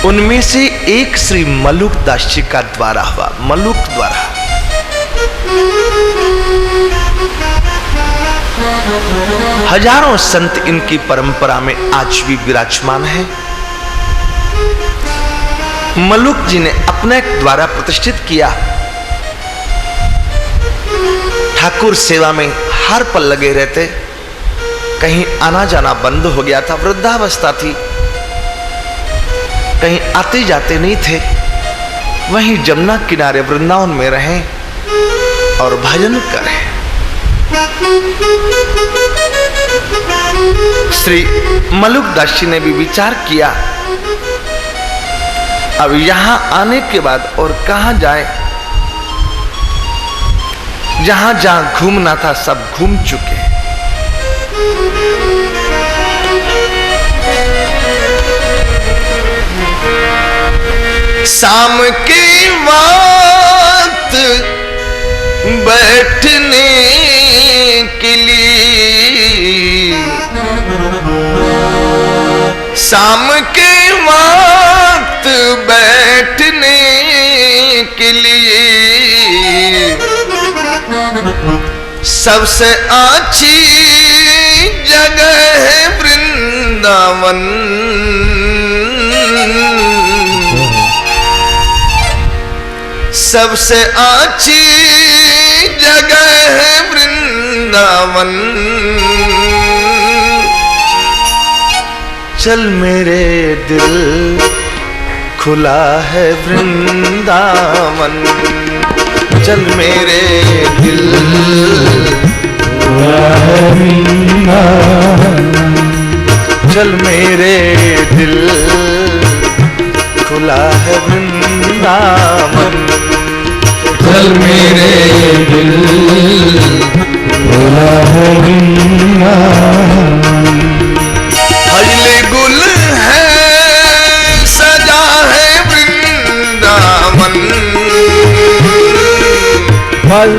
उनमें से एक श्री मलुक दास जी का द्वारा हुआ। मलुक द्वारा हजारों संत इनकी परंपरा में आज भी विराजमान है। मलुक जी ने अपने द्वारा प्रतिष्ठित किया। ठाकुर सेवा में हर पल लगे रहते, कहीं आना जाना बंद हो गया था, वृद्धावस्था थी, कहीं आते जाते नहीं थे, वहीं जमुना किनारे वृंदावन में रहें और भजन करें। श्री मलुक दास जी ने भी विचार किया, अब यहां आने के बाद और कहां जाएं? जहां जहां घूमना था सब घूम चुके। शाम के वक्त बैठने के लिए, शाम के वक्त बैठने के लिए सबसे अच्छी जगह है वृंदावन। सबसे अच्छी जगह है वृंदावन। चल मेरे दिल खुला है वृंदावन। चल मेरे दिल खुला है वृंदावन। चल मेरे दिल खुला है वृंदावन। चल मेरे दिल खुला है वृंदावन। फजले गुल है सजा है वृंदावन।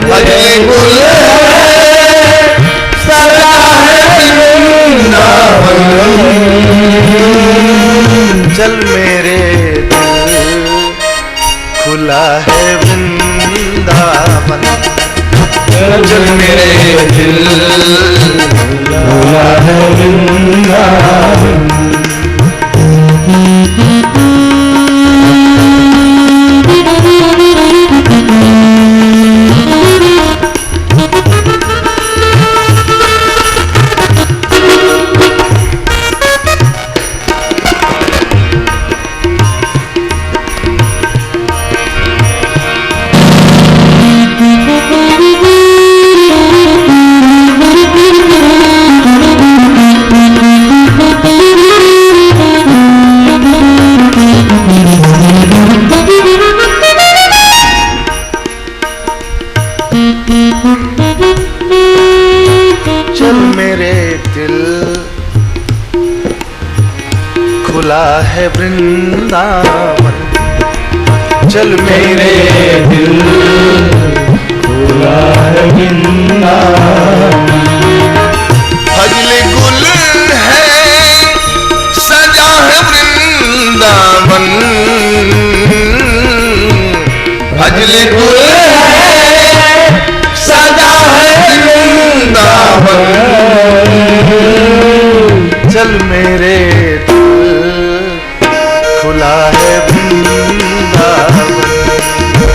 फजले गुल है सजा है वृंदावन। चल मेरे दिल खुला है वृंदावन। चल मेरे दिल खुला है वृंदावन। चल मेरे दिल खुला है वृंदावन। चल मेरे दिल खुला है वृंदावन। फजले गुल है सजा है वृंदावन। फजले गुल सजा है वृंदावन। चल मेरे दिल खुला है वृंदावन।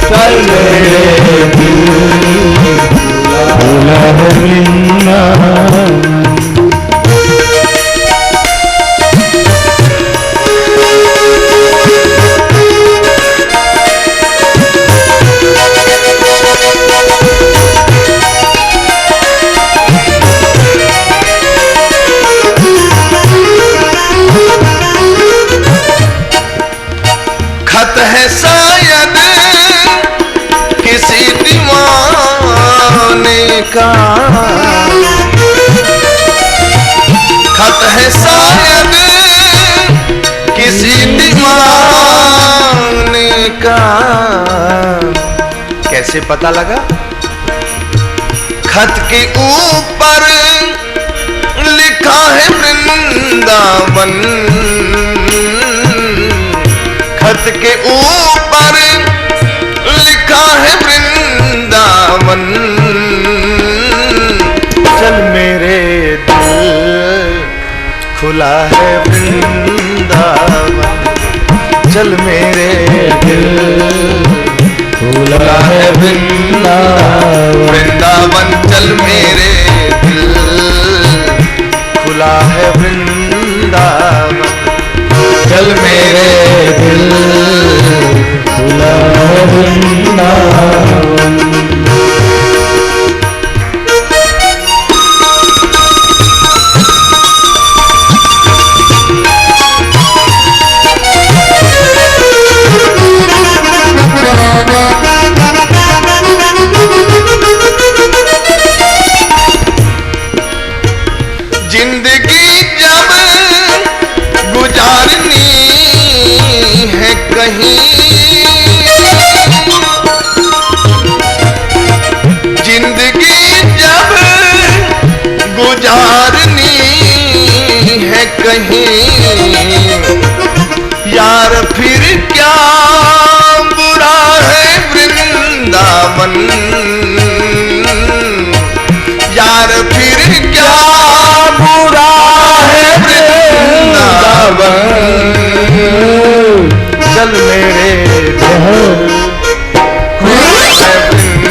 चल मेरे दिल खुला है वृंदावन। खत है शायद किसी दीवाने का। खत है शायद किसी दीवाने का। कैसे पता लगा? खत के ऊपर लिखा है वृंदावन। पर्वत के ऊपर लिखा है वृंदावन। चल मेरे दिल खुला है वृंदावन, चल मेरे दिल खुला है वृंदावन, वृंदावन चल मेरे दिल खुला है वृंदावन, चल मेरे दिल खुला है वृंदावन। जिंदगी जब गुजारनी है कहीं, जिंदगी जब गुजारनी है कहीं, यार फिर क्या बुरा है वृंदावन, यार फिर क्या बुरा है वृंदावन, चल मेरे दिल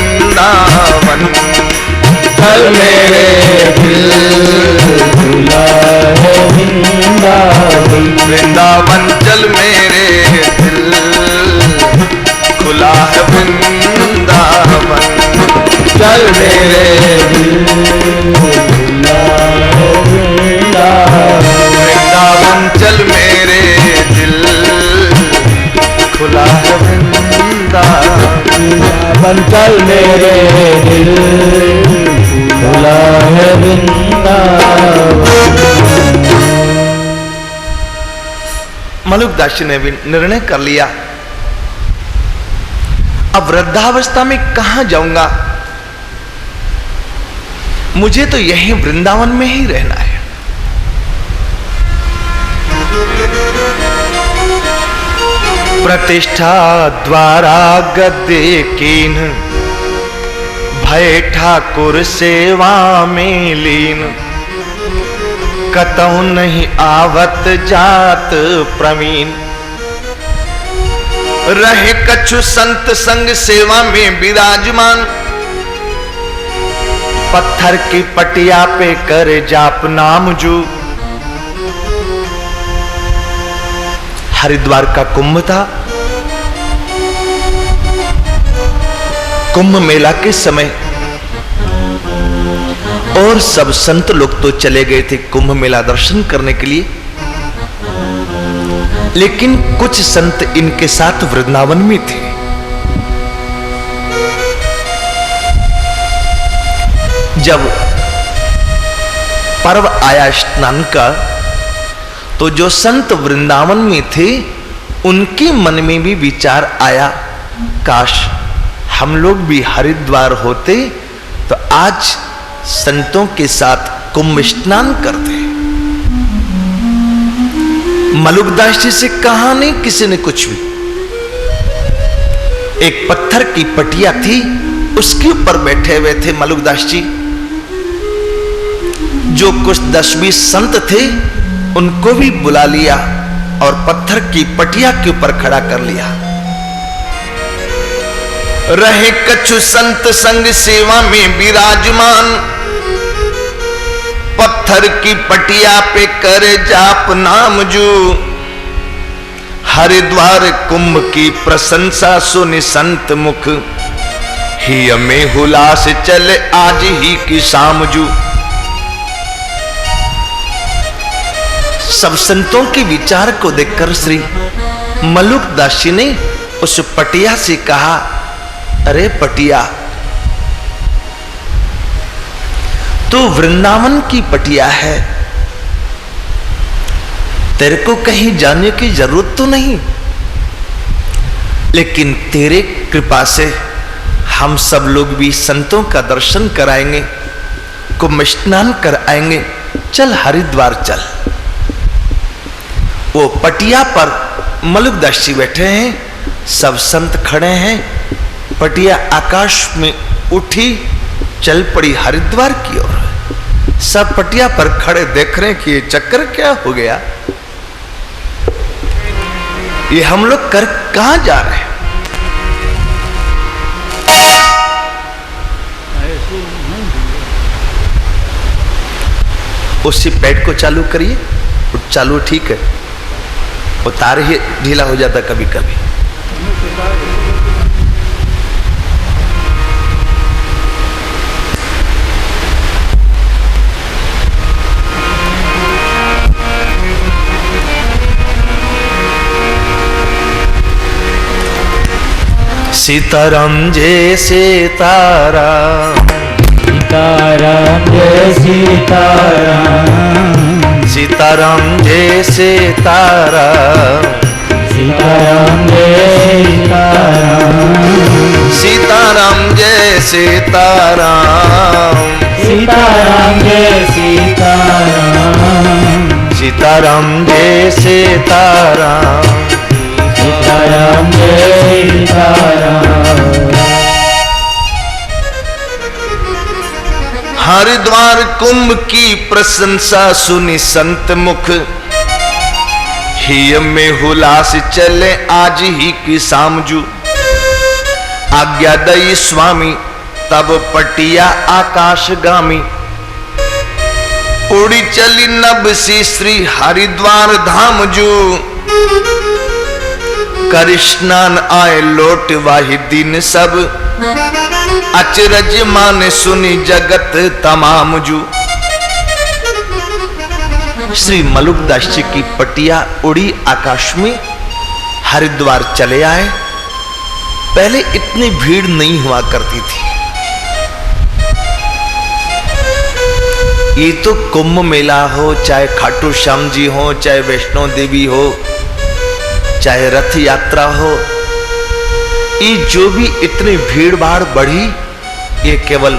वृंदावन, चल मेरे दिल खुला है वृंदावन, वृंदावन चल मेरे दिल खुला है वृंदावन, चल मेरे दिल खुला है वृंदावन, चल मेरे दिल खुला है वृंदावन, चल मेरे दिल खुला है वृंदावन। मलुकदास जी ने भी निर्णय कर लिया, अब वृद्धावस्था में कहां जाऊंगा, मुझे तो यहीं वृंदावन में ही रहना है। प्रतिष्ठा द्वारा गद्दे कीन, भय ठाकुर सेवा में लीन, कतहु नहीं आवत जात प्रवीण, रहे कछु संत संग सेवा में विराजमान, पत्थर की पटिया पे कर जाप नाम जू। हरिद्वार का कुंभ था, कुंभ मेला के समय, और सब संत लोग तो चले गए थे कुंभ मेला दर्शन करने के लिए, लेकिन कुछ संत इनके साथ वृंदावन में थे। जब पर्व आया स्नान का, तो जो संत वृंदावन में थे उनके मन में भी विचार आया, काश हम लोग भी हरिद्वार होते तो आज संतों के साथ कुंभ स्नान करते। मलुकदास जी से कहा नहीं किसी ने कुछ भी। एक पत्थर की पटिया थी, उसके ऊपर बैठे हुए थे मलुकदास जी। जो कुछ 10-20 संत थे उनको भी बुला लिया और पत्थर की पटिया के ऊपर खड़ा कर लिया। रहे कछु संत संग सेवा में विराजमान, पत्थर की पटिया पे कर जाप नाम जू। हरिद्वार कुंभ की प्रशंसा सुनि संत मुख, ही में हुलास चले आज ही की शाम जू। सब संतों के विचार को देखकर श्री मलुकदास जी ने उस पटिया से कहा, अरे पटिया, तू वृंदावन की पटिया है, तेरे को कहीं जाने की जरूरत तो नहीं, लेकिन तेरे कृपा से हम सब लोग भी संतों का दर्शन कराएंगे, कुंभ स्नान कर आएंगे, चल हरिद्वार चल। वो पटिया पर मलुकदास जी बैठे हैं, सब संत खड़े हैं। पटिया आकाश में उठी, चल पड़ी हरिद्वार की ओर। सब पटिया पर खड़े देख रहे हैं कि ये चक्कर क्या हो गया, ये हम लोग कर कहां जा रहे हैं। उसी पैड को चालू करिए, चालू ठीक है, वो तार ही ढीला हो जाता कभी कभी। सीताराम जय सीताराम, सीताराम जय सीताराम, सीताराम जय सीताराम, सीताराम जय सीताराम, सीताराम जय सीताराम, सीताराम जय सीताराम, सीताराम जय सीताराम, सीताराम जय सीताराम। हरिद्वार कुंभ की प्रशंसा सुनी संत मुख, हिय में हुलास चले आज ही की सामजू। आज्ञा दई स्वामी तब पटिया आकाशगामी, उड़ी चली नभ सी श्री हरिद्वार धाम जू। कर स्नान आए लौट वाहि दिन सब, अचरज मान सुनी जगत तमाम जू। श्री मलुकदास जी की पटिया उड़ी आकाश में, हरिद्वार चले आए। पहले इतनी भीड़ नहीं हुआ करती थी। ये तो कुंभ मेला हो, चाहे खाटू श्याम जी हो, चाहे वैष्णो देवी हो, चाहे रथ यात्रा हो, ये जो भी इतनी भीड़ भाड़ बढ़ी, ये केवल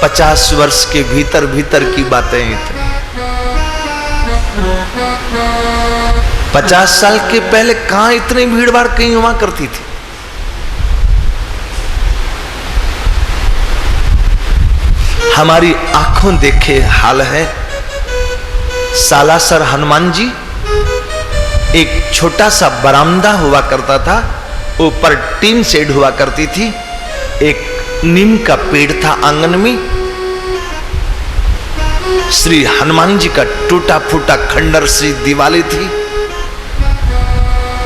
50 वर्ष के भीतर भीतर की बातें ही थी। 50 साल के पहले कहां इतनी भीड़ भाड़ कहीं हुआ करती थी। हमारी आंखों देखे हाल है। सालासर हनुमान जी, एक छोटा सा बरामदा हुआ करता था, ऊपर टीन शेड हुआ करती थी, एक नीम का पेड़ था आंगन में। श्री हनुमान जी का टूटा फूटा खंडर सी दीवाली थी।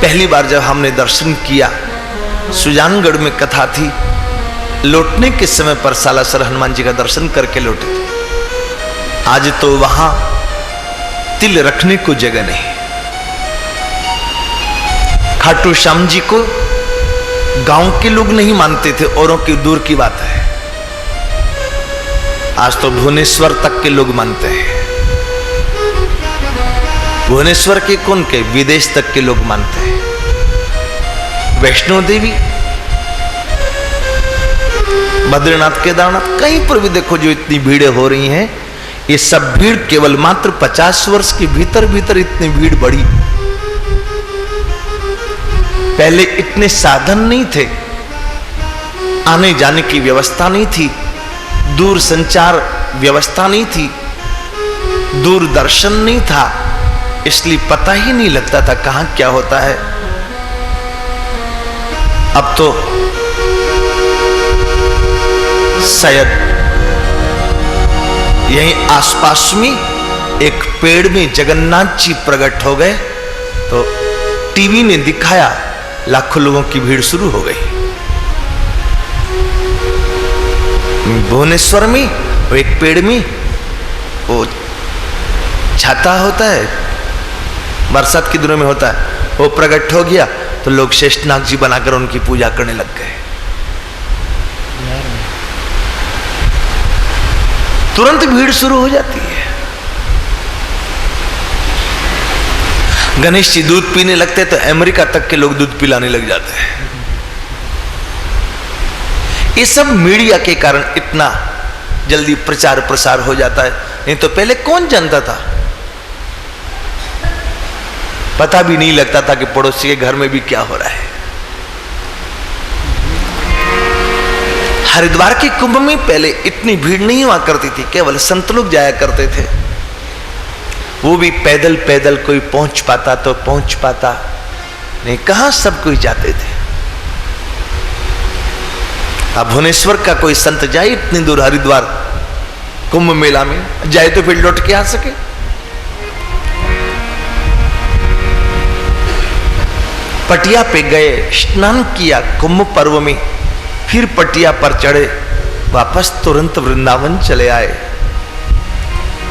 पहली बार जब हमने दर्शन किया, सुजानगढ़ में कथा थी, लौटने के समय पर सालासर हनुमान जी का दर्शन करके लौटे थे। आज तो वहां तिल रखने को जगह नहीं। खाटू श्याम जी को गांव के लोग नहीं मानते थे, औरों की दूर की बात है। आज तो भुवनेश्वर तक के लोग मानते हैं। भुवनेश्वर के कौन के, विदेश तक के लोग मानते हैं। वैष्णो देवी, बद्रीनाथ, केदारनाथ, कहीं पर भी देखो जो इतनी भीड़ें हो रही हैं, ये सब भीड़ केवल मात्र 50 वर्ष के भीतर भीतर इतनी भीड़ बढ़ी। पहले इतने साधन नहीं थे, आने जाने की व्यवस्था नहीं थी, दूर संचार व्यवस्था नहीं थी, दूरदर्शन नहीं था, इसलिए पता ही नहीं लगता था कहां क्या होता है। अब तो शायद यहीं आसपास में एक पेड़ में जगन्नाथ जी प्रकट हो गए, तो टीवी ने दिखाया, लाखों लोगों की भीड़ शुरू हो गई। भुवनेश्वर में वो एक पेड़ में वो छाता होता है, बरसात के दिनों में होता है, वो प्रकट हो गया तो लोग शेषनाग जी बनाकर उनकी पूजा करने लग गए। तुरंत भीड़ शुरू हो जाती है। गणेश जी दूध पीने लगते तो अमेरिका तक के लोग दूध पिलाने लग जाते हैं। ये सब मीडिया के कारण इतना जल्दी प्रचार प्रसार हो जाता है, नहीं तो पहले कौन जानता था। पता भी नहीं लगता था कि पड़ोसी के घर में भी क्या हो रहा है। हरिद्वार के कुंभ में पहले इतनी भीड़ नहीं हुआ करती थी, केवल संत लोग जाया करते थे, वो भी पैदल पैदल, कोई पहुंच पाता तो पहुंच पाता नहीं, कहां सब कोई जाते थे। अब भुवनेश्वर का कोई संत जाए इतनी दूर हरिद्वार कुंभ मेला में, जाए तो फिर लौट के आ सके। पटिया पे गए, स्नान किया कुंभ पर्व में, फिर पटिया पर चढ़े, वापस तुरंत वृंदावन चले आए।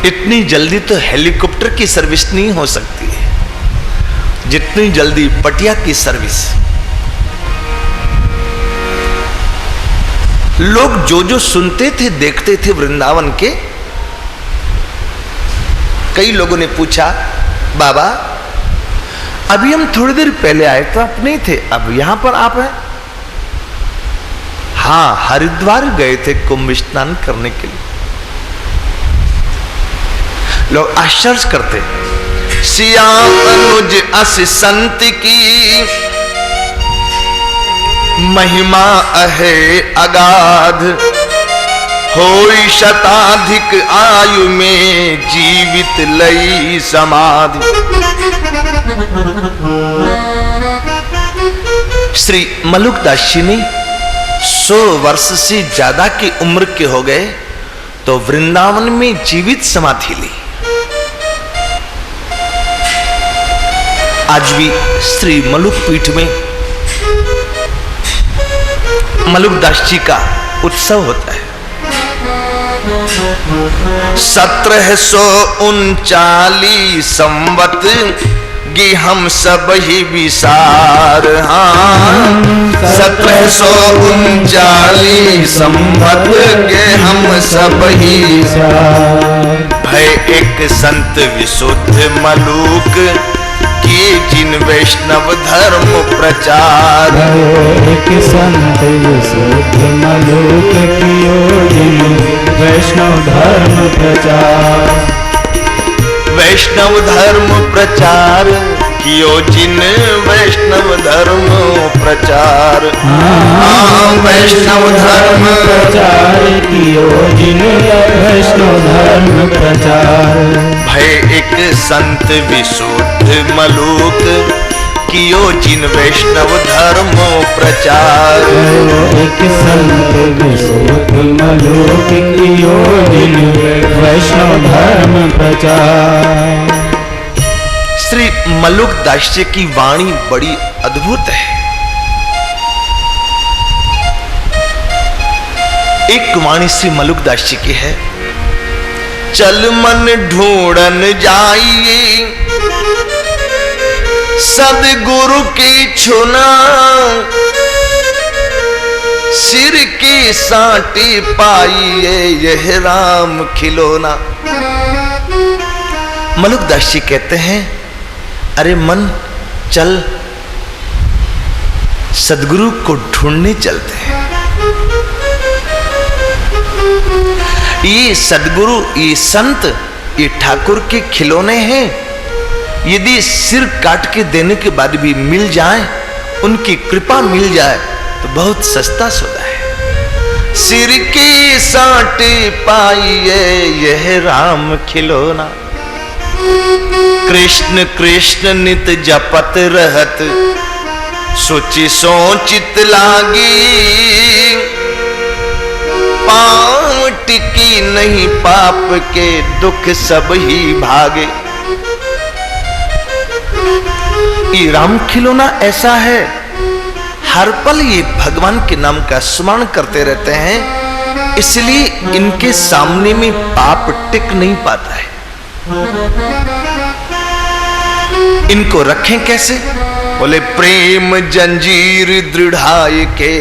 इतनी जल्दी तो हेलीकॉप्टर की सर्विस नहीं हो सकती है जितनी जल्दी पटिया की सर्विस। लोग जो जो सुनते थे देखते थे वृंदावन के, कई लोगों ने पूछा, बाबा अभी हम थोड़ी देर पहले आए तो आप नहीं थे, अब यहां पर आप हैं? हाँ, हरिद्वार गए थे कुंभ स्नान करने के लिए। लोग आश्चर्य करते, सिया अनुज अस संत की महिमा अहे अगाध, होई शताधिक आयु में जीवित लई समाधि। श्री मलुकदास जी ने 100 वर्ष से ज्यादा की उम्र के हो गए तो वृंदावन में जीवित समाधि ली। आज भी श्री मलुक पीठ में मलुकदास जी का उत्सव होता है। 1739 संवत गे हम सब ही विसार। हाँ, 1739 संवत गे हम सब ही भय एक संत विशुद्ध मलुक किए जिन वैष्णव धर्म प्रचार। एक संत विशुद्ध मलुक कियो जिन वैष्णव धर्म प्रचार। वैष्णव धर्म प्रचार कियो जिन वैष्णव धर्म प्रचार। हाँ, वैष्णव धर्म प्रचार कियो जिन वैष्णव धर्म प्रचार। भय एक संत विशुद्ध मलुक कियो जिन वैष्णव धर्म प्रचार। एक संत विशुद्ध मलुक कियो जिन वैष्णव धर्म प्रचार। श्री मलुकदास जी की वाणी बड़ी अद्भुत है। एक वाणी श्री मलुकदास जी की है, चल मन ढूंढन जाइए सदगुरु की छुना, सिर की साटी पाइए यह राम खिलौना। मलुकदास जी कहते हैं, अरे मन चल सदगुरु को ढूंढने चलते हैं। ये सदगुरु, ये संत, ये ठाकुर के खिलौने हैं। यदि सिर काट के देने के बाद भी मिल जाए, उनकी कृपा मिल जाए तो बहुत सस्ता सौदा है। सिर की साटी पाइए यह राम खिलौना, कृष्ण कृष्ण नित जपत रहत, सोची सोचित लागी, पाँव टिकी नहीं पाप के दुख सब ही भागे। ये राम खिलौना ऐसा है, हर पल ये भगवान के नाम का स्मरण करते रहते हैं, इसलिए इनके सामने में पाप टिक नहीं पाता है। इनको रखें कैसे? बोले प्रेम जंजीर दृढ़ाए के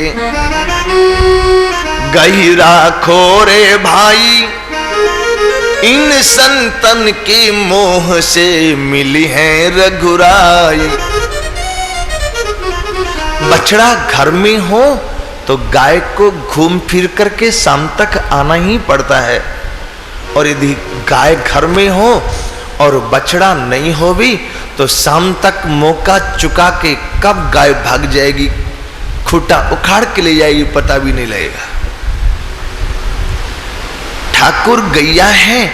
गही राखो रे भाई, इन संतन के मोह से मिली है रघुराई। बछड़ा घर में हो तो गाय को घूम फिर करके शाम तक आना ही पड़ता है, और यदि गाय घर में हो और बछड़ा नहीं हो भी तो शाम तक मौका चुका के कब गाय भाग जाएगी, खूंटा उखाड़ के ले जाएगी, पता भी नहीं लगेगा। ठाकुर गैया है,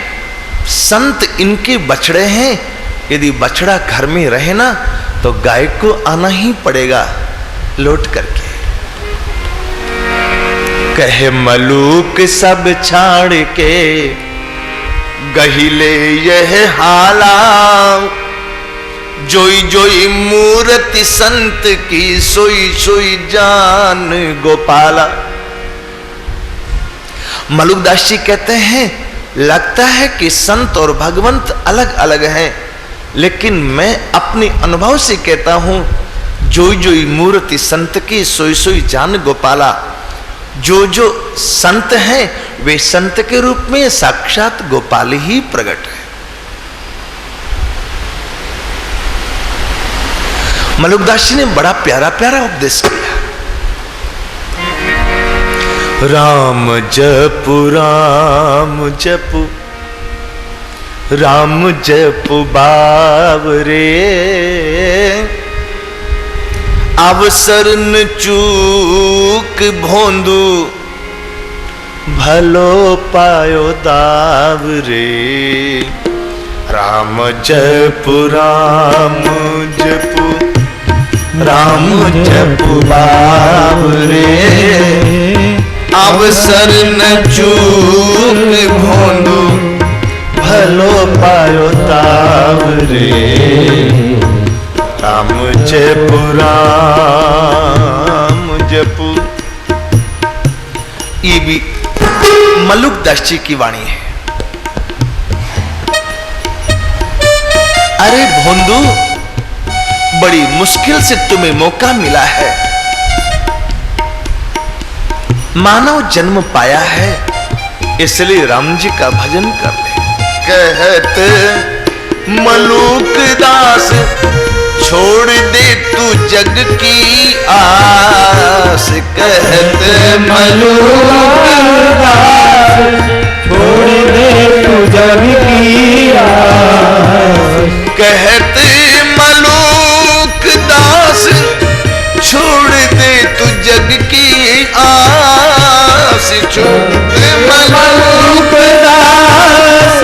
संत इनके बछड़े हैं। यदि बछड़ा घर में रहे ना तो गाय को आना ही पड़ेगा लौट करके। कहे मलूक सब छाड़ के गहिले यह हाला, जोई जोई मूर्ति संत की सोई सोई जान गोपाला। मलुकदास जी कहते हैं लगता है कि संत और भगवंत अलग अलग हैं, लेकिन मैं अपने अनुभव से कहता हूं जोई जोई मूर्ति संत की सोई सोई जान गोपाला। जो जो संत हैं वे संत के रूप में साक्षात गोपाल ही प्रकट है। मलुकदास जी ने बड़ा प्यारा प्यारा उपदेश किया। राम जपु राम जपु राम जपु बावरे, अवसर न चूक भोंदू भलो पायो दावरे। राम जपु राम जपु राम जपु बावरे, अवसर न चूक भोंदू भलो पायो तावरे। राम जपु राम जपु। ये भी मलुकदास जी की वाणी है। अरे भोंदू, बड़ी मुश्किल से तुम्हें मौका मिला है, मानव जन्म पाया है, इसलिए राम जी का भजन कर ले। कहते मलुकदास छोड़ दे तू जग की आस। कहते मलुकदास छोड़ दे तू जग की आस। कहते मलुकदास छोड़ दे तू जग की आस। मलुकदास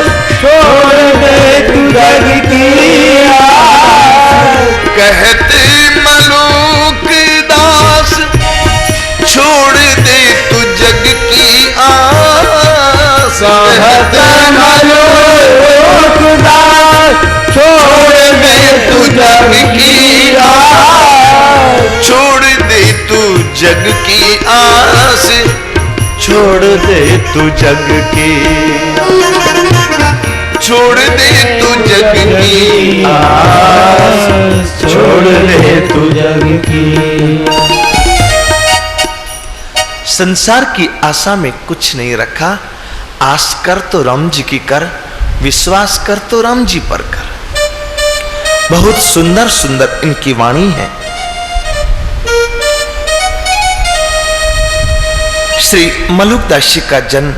छोड़ दे तू जग की आस। कहते मलुकदास छोड़ दे तू जग की आस। कहते मलुकदास छोड़ दे तू जग की आस। छोड़ दे तू जग की आस। छोड़ दे तू जग की, छोड़ दे तू जग की आस। छोड़ दे तू जग की। संसार की आशा में कुछ नहीं रखा। आस कर तो राम जी की कर, विश्वास कर तो राम जी पर कर। बहुत सुंदर सुंदर इनकी वाणी है। श्री मलुकदास जी का जन्म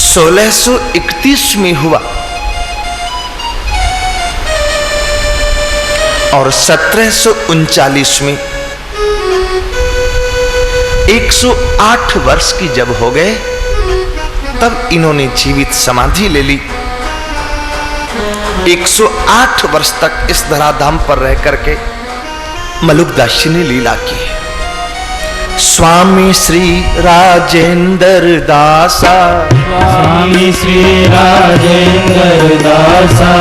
(1631) में हुआ और 1739 में 108 वर्ष की जब हो गए तब इन्होंने जीवित समाधि ले ली। 108 वर्ष तक इस धराधाम पर रह करके मलुकदास जी ने लीला की। स्वामी श्री राजेंद्र दासा, स्वामी श्री राजेंद्र दासा,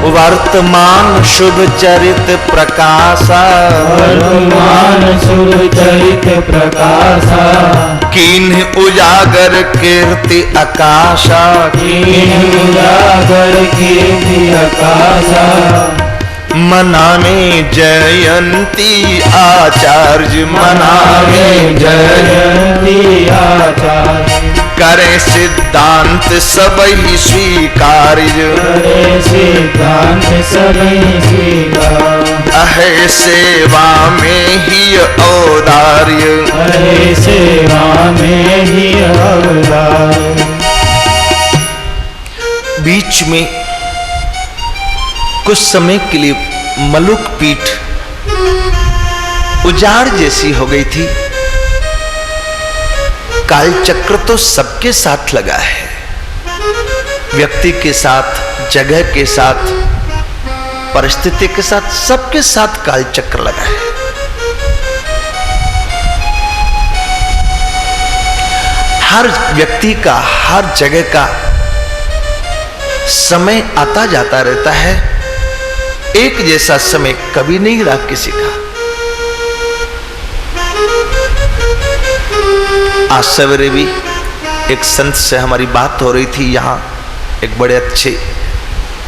वर्तमान शुभ चरित प्रकाशा, वर्तमान शुभ चरित प्रकाशा, कीन्ह उजागर कीर्ति आकाशा, कीन्ह उजागर कीर्ति आकाशा, मनाने जयंती आचार्य, मनाने जयंती आचार्य, करे सिद्धांत सबही स्वीकार्य, करे सिद्धांत सबही स्वीकार। अहे सेवा में ही औदार्य, अहे सेवा में ही अवतार। बीच में कुछ समय के लिए मलुक पीठ उजाड़ जैसी हो गई थी। काल चक्र तो सबके साथ लगा है, व्यक्ति के साथ, जगह के साथ, परिस्थिति के साथ, सबके साथ काल चक्र लगा है। हर व्यक्ति का, हर जगह का समय आता जाता रहता है, एक जैसा समय कभी नहीं रहा किसी का। आज सवेरे भी एक संत से हमारी बात हो रही थी। यहाँ एक बड़े अच्छे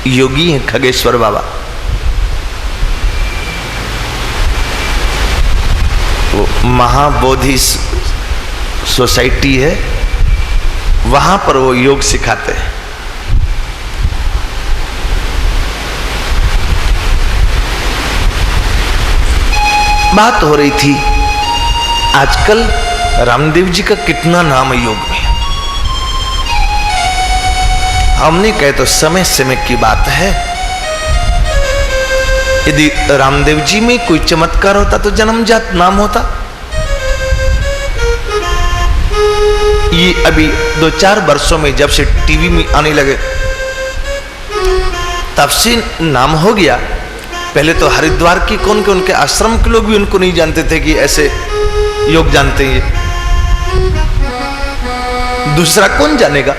योगी हैं खगेश्वर बाबा, वो महाबोधि सोसाइटी है, वहां पर वो योग सिखाते हैं। बात हो रही थी आजकल रामदेव जी का कितना नाम है योग में। हमने कहे तो समय समय की बात है। यदि रामदेव जी में कोई चमत्कार होता तो जन्मजात नाम होता। ये अभी 2-4 वर्षों में जब से टीवी में आने लगे तब से नाम हो गया। पहले तो हरिद्वार की कौन के उनके आश्रम के लोग भी उनको नहीं जानते थे कि ऐसे योग जानते हैं। दूसरा कौन जानेगा।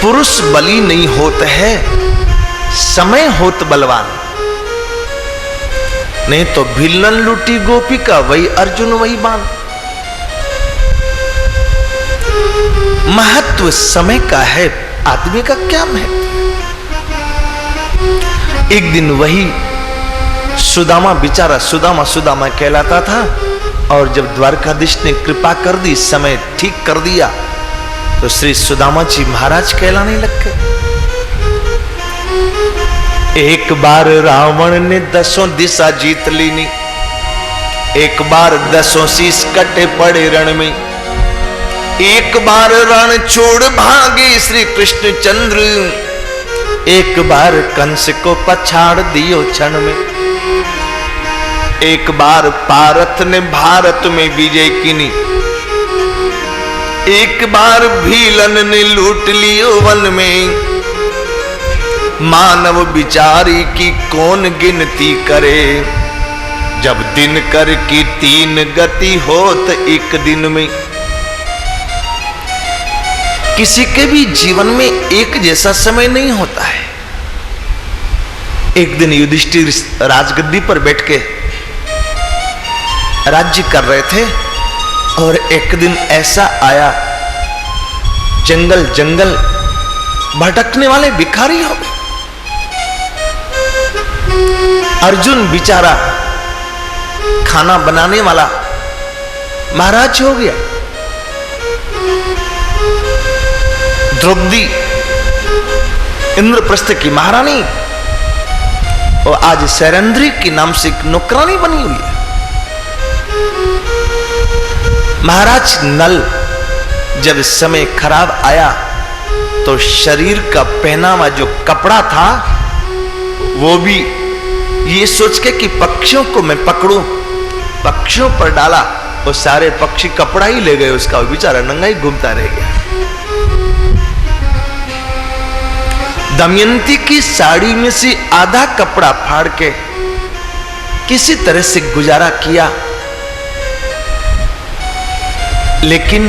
पुरुष बली नहीं होता है, समय होत बलवान। नहीं तो भिलन लूटी गोपिका, वही अर्जुन वही बाण। महत्व समय का है, आदमी का क्या महत्व। एक दिन वही सुदामा बेचारा सुदामा कहलाता था, और जब द्वारकाधीश ने कृपा कर दी, समय ठीक कर दिया, तो श्री सुदामा जी महाराज कहलाने लग गए। एक बार रावण ने 10 दिशा जीत लीनी, एक बार 10 शीश कटे पड़े रण में, एक बार रण छोड़ भागे श्री कृष्ण चंद्र, एक बार कंस को पछाड़ दियो क्षण में, एक बार पारथ ने भारत में विजय कीनी, एक बार भीलन ने लूट लियो वन में। मानव बिचारी की कौन गिनती करे, जब दिन कर की 3 गति होत एक दिन में। किसी के भी जीवन में एक जैसा समय नहीं होता है। एक दिन युधिष्ठिर राजगद्दी पर बैठ के राज्य कर रहे थे, और एक दिन ऐसा आया, जंगल जंगल भटकने वाले भिखारी हो गए। अर्जुन बेचारा खाना बनाने वाला महाराज हो गया। द्रौपदी इंद्रप्रस्थ की महारानी, और आज सैरंध्री के नाम से एक नौकरानी बनी हुई है। महाराज नल जब समय खराब आया तो शरीर का पहनावा जो कपड़ा था वो भी ये सोच के कि पक्षियों को मैं पकड़ूं, पक्षियों पर डाला, वो सारे पक्षी कपड़ा ही ले गए उसका, वो बेचारा नंगा ही घूमता रह गया। दमयंती की साड़ी में से आधा कपड़ा फाड़ के किसी तरह से गुजारा किया, लेकिन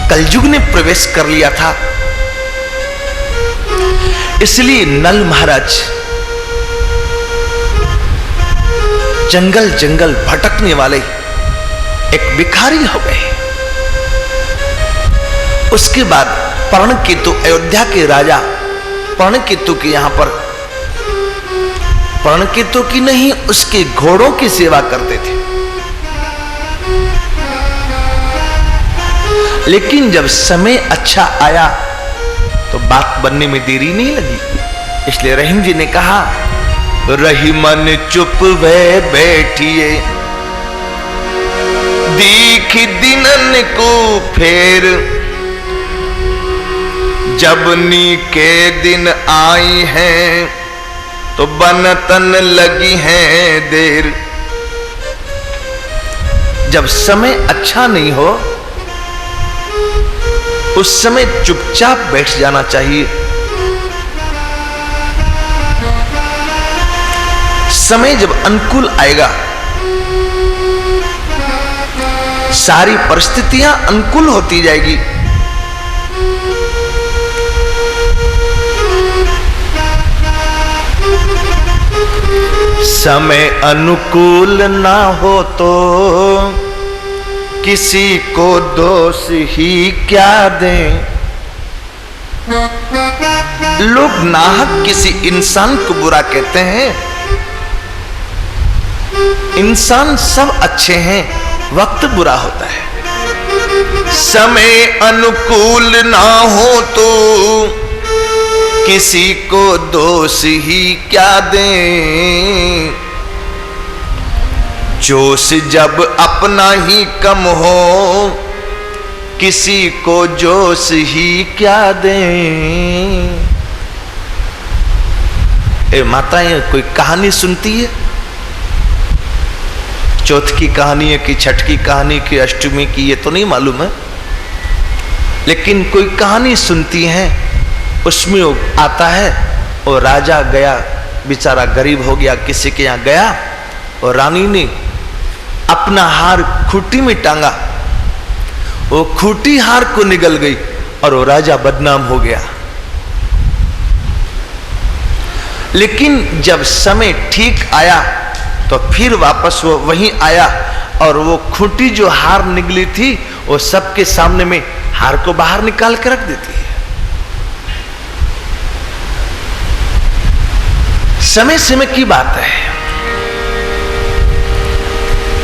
कलयुग ने प्रवेश कर लिया था, इसलिए नल महाराज जंगल जंगल भटकने वाले एक भिखारी हो गए। उसके बाद पर्णकेतु, अयोध्या के राजा पर्णकेतु के यहां पर, पर्णकेतु की नहीं उसके घोड़ों की सेवा करते थे। लेकिन जब समय अच्छा आया तो बात बनने में देरी नहीं लगी। इसलिए रहीम जी ने कहा, रही मन चुप वे बैठिए, दीख दिनन को फेर, जब नी के दिन आई हैं तो बनतन लगी हैं देर। जब समय अच्छा नहीं हो उस समय चुपचाप बैठ जाना चाहिए। समय जब अनुकूल आएगा, सारी परिस्थितियां अनुकूल होती जाएगी। समय अनुकूल ना हो तो किसी को दोष ही क्या दें। लोग नाहक किसी इंसान को बुरा कहते हैं। इंसान सब अच्छे हैं, वक्त बुरा होता है। समय अनुकूल ना हो तो किसी को दोष ही क्या दें। जोश जब अपना ही कम हो किसी को जोश ही क्या दें। ए माताएं कोई कहानी सुनती है, चौथ की कहानी है कि छठ की कहानी की अष्टमी की, ये तो नहीं मालूम है, लेकिन कोई कहानी सुनती हैं। उसमें वो आता है और राजा गया, बेचारा गरीब हो गया, किसी के यहाँ गया और रानी ने अपना हार खूंटी में टांगा। वो खूंटी हार को निगल गई और वो राजा बदनाम हो गया। लेकिन जब समय ठीक आया तो फिर वापस वो वहीं आया और वो खूंटी जो हार निकली थी वो सबके सामने में हार को बाहर निकाल के रख देती है। समय समय की बात है।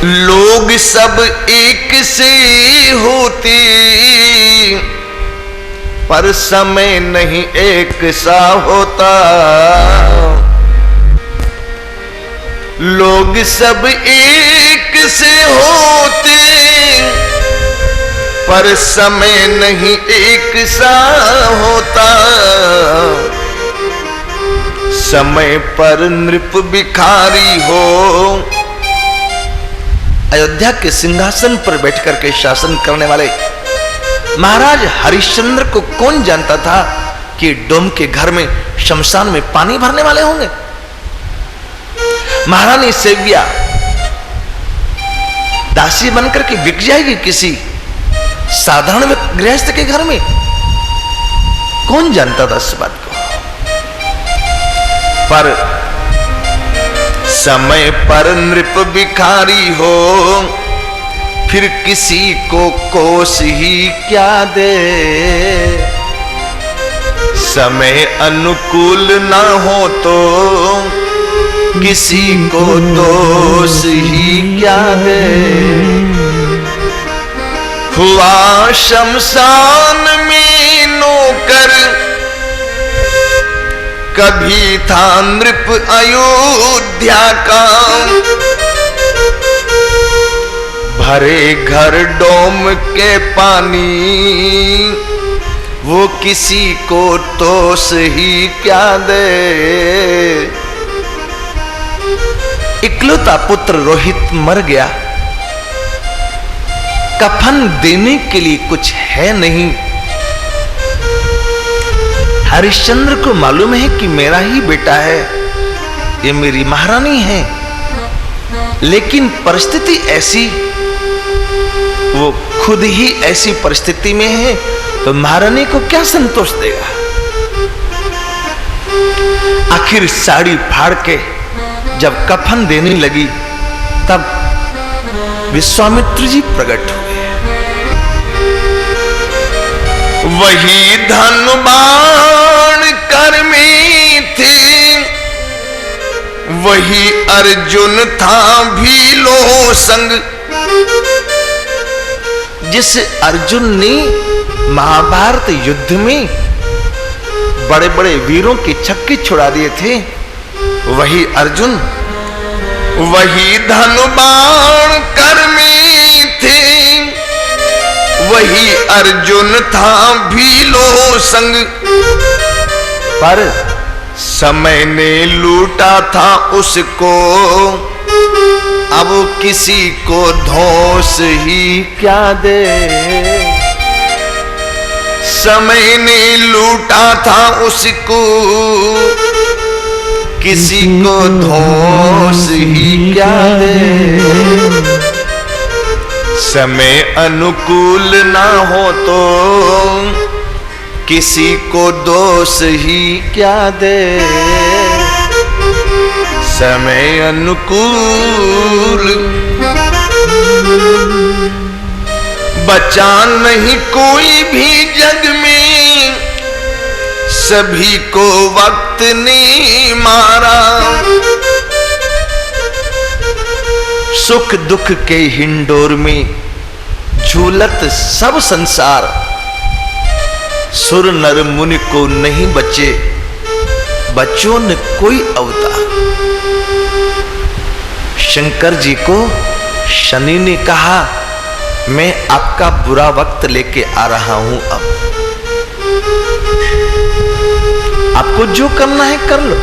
लोग सब एक से होते पर समय नहीं एक सा होता। लोग सब एक से होते पर समय नहीं एक सा होता। समय पर नृप भिखारी हो। अयोध्या के सिंहासन पर बैठकर के शासन करने वाले महाराज हरिश्चंद्र को कौन जानता था कि डोम के घर में शमशान में पानी भरने वाले होंगे। महारानी सेव्या दासी बनकर के बिक जाएगी किसी साधारण गृहस्थ के घर में, कौन जानता था इस बात को। पर समय पर नृप भिखारी हो फिर किसी को कोस ही क्या दे। समय अनुकूल ना हो तो किसी को दोष ही क्या दे। हुआ शमशान में नौकर कभी था नृप अयोध्या का। भरे घर डोम के पानी वो किसी को दोष ही क्या दे। इकलौता पुत्र रोहित मर गया, कफन देने के लिए कुछ है नहीं। हरिश्चंद्र को मालूम है कि मेरा ही बेटा है, ये मेरी महारानी है, लेकिन परिस्थिति ऐसी, वो खुद ही ऐसी परिस्थिति में है तो महारानी को क्या संतोष देगा। आखिर साड़ी फाड़ के जब कफन देने लगी तब विश्वामित्र जी प्रकट हुए। वही धनुबाण कर में थे, वही अर्जुन था भीलो संग। जिस अर्जुन ने महाभारत युद्ध में बड़े बड़े वीरों के छक्के छुड़ा दिए थे, वही अर्जुन, वही धनुबाण कर्मी थे, वही अर्जुन था भीलो संग, पर समय ने लूटा था उसको, अब किसी को धौंस ही क्या दे। समय ने लूटा था उसको, किसी को धौंस ही क्या दे। समय अनुकूल ना हो तो किसी को दोष ही क्या दे। समय अनुकूल बचा नहीं कोई भी जग में, सभी को वक्त ने मारा। सुख दुख के हिंडोर में झूलत सब संसार, सुर नर मुनि को नहीं बचे, बच्चों ने कोई अवतार। शंकर जी को शनि ने कहा, मैं आपका बुरा वक्त लेके आ रहा हूं, अब आपको जो करना है कर लो।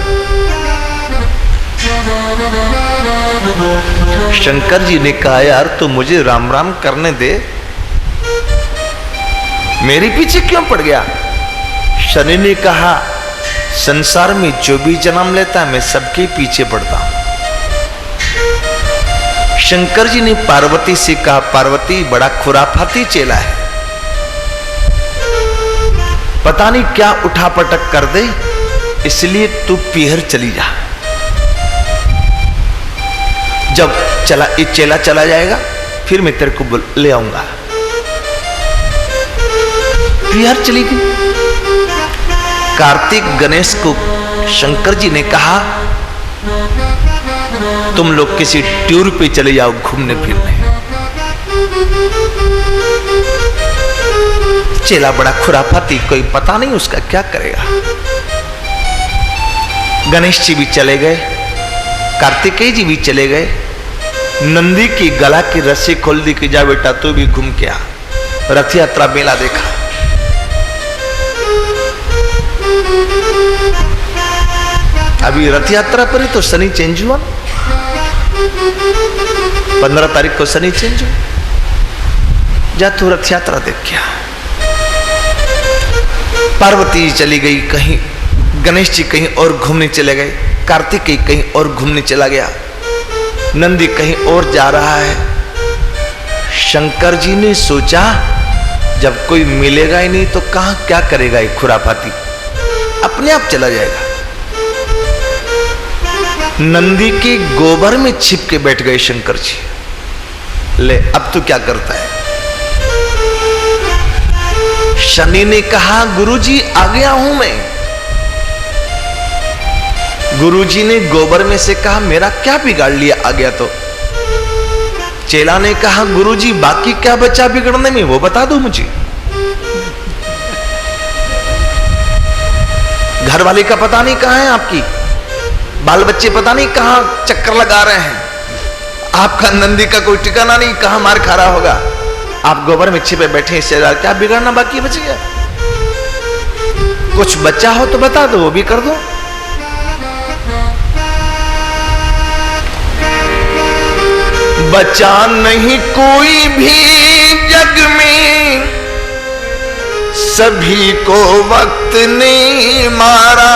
शंकर जी ने कहा, यार तो मुझे राम राम करने दे, मेरे पीछे क्यों पड़ गया। शनि ने कहा, संसार में जो भी जन्म लेता है मैं सबके पीछे पड़ता हूं। शंकर जी ने पार्वती से कहा, पार्वती बड़ा खुराफाती चेला है, पता नहीं क्या उठापटक कर दे, इसलिए तू पीहर चली जा। जब चेला चला जाएगा फिर मैं तेरे को ले आऊंगा। पीहर चली गई। कार्तिक गणेश को शंकर जी ने कहा, तुम लोग किसी टूर पे चले जाओ घूमने फिरने। चेला बड़ा खुराफाती, कोई पता नहीं उसका क्या करेगा। गणेश जी भी चले गए, कार्तिकेय जी भी चले गए। नंदी की गला की रस्सी खोल दी कि जा बेटा तू भी घूम के आ, रथ यात्रा मेला देखा। अभी रथ यात्रा पर ही तो शनि चेंज हुआ, 15 तारीख को शनि चेंज हुआ। जा तू रथ यात्रा देख क्या। पार्वती चली गई कहीं, गणेश जी कहीं और घूमने चले गए, कार्तिकेय कहीं और घूमने चला गया, नंदी कहीं और जा रहा है। शंकर जी ने सोचा जब कोई मिलेगा ही नहीं तो कहां क्या करेगा ये खुराफाती, अपने आप चला जाएगा। नंदी के गोबर में छिप के बैठ गए शंकर जी। ले अब तू क्या करता है। शनि ने कहा, गुरुजी आ गया हूं मैं। गुरुजी ने गोबर में से कहा, मेरा क्या बिगाड़ लिया आ गया तो। चेला ने कहा, गुरुजी बाकी क्या बचा बिगड़ने में वो बता दो मुझे। घर वाले का पता नहीं कहां है आपकी, बाल बच्चे पता नहीं कहां चक्कर लगा रहे हैं, आपका नंदी का कोई ठिकाना नहीं, कहां मार खा रहा होगा। आप गोबर में छिपे बैठे, इससे क्या बिगड़ना बाकी बच गया। कुछ बच्चा हो तो बता दो, वो भी कर दो। बचा नहीं कोई भी जग में, सभी को वक्त ने मारा।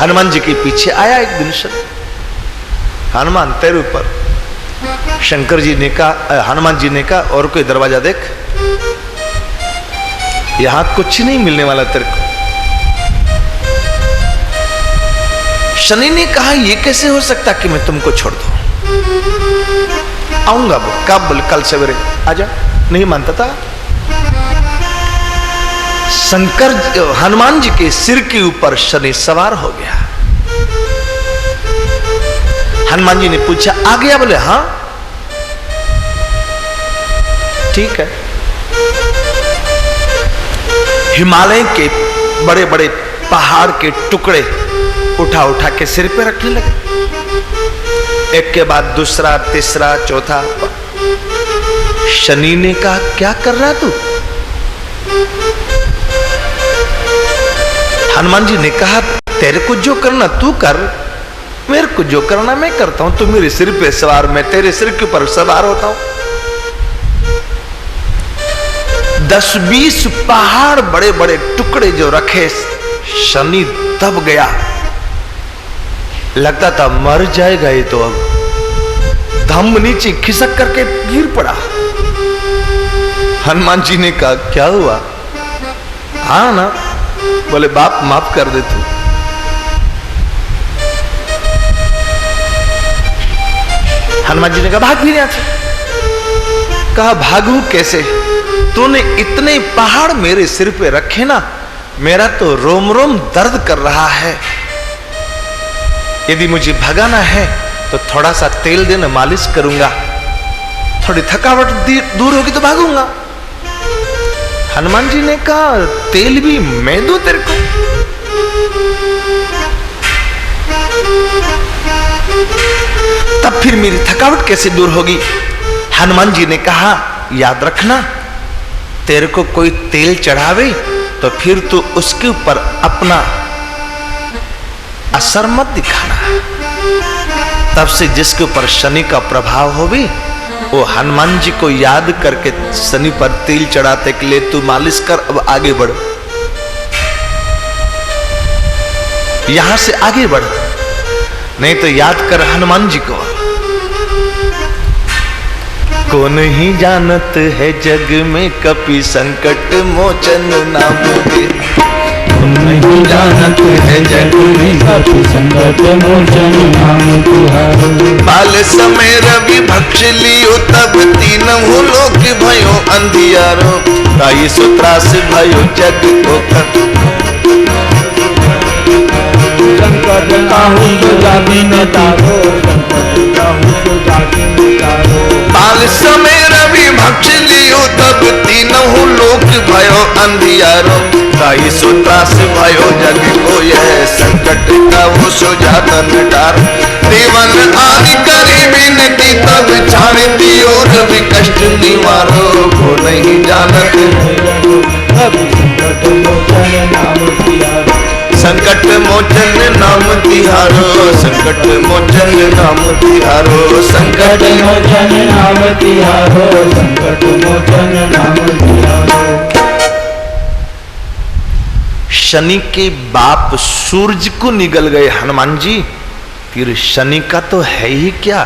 हनुमान जी के पीछे आया एक दिन शनि। हनुमान तेरे ऊपर। शंकर जी ने कहा, हनुमान जी ने कहा, और कोई दरवाजा देख, यहां कुछ नहीं मिलने वाला तेरे को। शनि ने कहा, यह कैसे हो सकता कि मैं तुमको छोड़ दूं। आऊंगा वो कब, बोल कल सवेरे आजा। नहीं मानता था। शंकर हनुमान जी के सिर के ऊपर शनि सवार हो गया। हनुमान जी ने पूछा, आ गया? बोले हाँ। ठीक है। हिमालय के बड़े बड़े पहाड़ के टुकड़े उठा उठा के सिर पे रखने लगे, एक के बाद दूसरा, तीसरा, चौथा। शनि ने कहा, क्या कर रहा तू? हनुमान जी ने कहा, तेरे को जो करना तू कर, मेरे को जो करना मैं करता हूं। तू मेरे सिर पे सवार, मैं तेरे सिर के ऊपर सवार होता हूं। 10-20 पहाड़ बड़े बड़े टुकड़े जो रखे, शनि दब गया, लगता था मर जाएगा ये तो। अब धम्म नीचे खिसक करके गिर पड़ा। हनुमान जी ने कहा, क्या हुआ? हाँ ना? बोले, बाप माफ कर दे तू। हनुमान जी ने कहा, भाग भी यहां से। कहा, भागू कैसे? तूने इतने पहाड़ मेरे सिर पे रखे ना, मेरा तो रोम रोम दर्द कर रहा है। यदि मुझे भगाना है तो थोड़ा सा तेल देना, मालिश करूंगा, थोड़ी थकावट दूर होगी तो भागूंगा। हनुमान जी ने कहा, तेल भी मैं दूं तेरे को? तब फिर मेरी थकावट कैसे दूर होगी? हनुमान जी ने कहा, याद रखना, तेरे को कोई तेल चढ़ावे तो फिर तू उसके ऊपर अपना असर मत दिखाना। तब से जिसके ऊपर शनि का प्रभाव हो भी, वो हनुमान जी को याद करके शनि पर तेल चढ़ाते के लिए तू मालिश कर, अब आगे बढ़, यहां से आगे बढ़, नहीं तो याद कर हनुमान जी को। कौन ही जानत है जग में कपि संकट मोचन नाम दे। नहीं जानत है जग में कपि संकट मोचन नाम तिहारो। बाल समय रवि भक्ष लियो तब तीनहु लोक भयो अंधियारो। ताई सुत्रास भयो जग को संकट काहू जो जाति न तारो। संकट काहू जो जाति न तारो। बाल समय रवि भक्ष लियो तब तीनहु लोक भयो अंधियारो। ताई सुत्रास भयो जग को यह संकट का वो सुजातन डार। देवन आदि करी विनती तब छाड़ दियो रवि कष्ट निवारो। को नहीं जानत संकट मोचन नाम तिहारो। संकट मोचन नाम तिहारो। संकट मोचन नाम तिहारो। संकट मोचन नाम तिहारो। शनि के बाप सूरज को निगल गए हनुमान जी, फिर शनि का तो है ही क्या।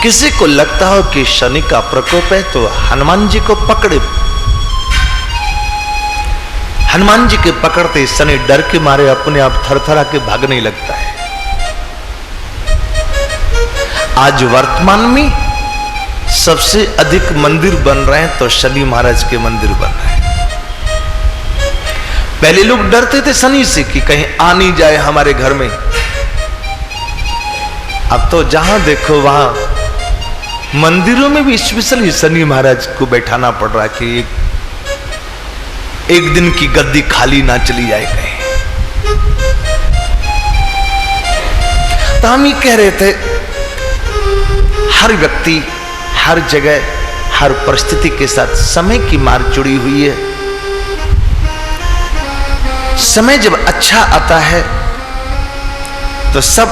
किसी को लगता हो कि शनि का प्रकोप है तो हनुमान जी को पकड़े। हनुमान जी के पकड़ते शनि डर के मारे अपने आप थरथरा के भागने लगता है। आज वर्तमान में सबसे अधिक मंदिर बन रहे हैं तो शनि महाराज के मंदिर बन रहे हैं। पहले लोग डरते थे शनि से कि कहीं आ नहीं जाए हमारे घर में। अब तो जहां देखो वहां मंदिरों में भी स्पेशली शनि महाराज को बैठाना पड़ रहा है कि एक दिन की गद्दी खाली ना चली जाए कहीं। तो हम ही कह रहे थे, हर व्यक्ति हर जगह हर परिस्थिति के साथ समय की मार जुड़ी हुई है। समय जब अच्छा आता है तो सब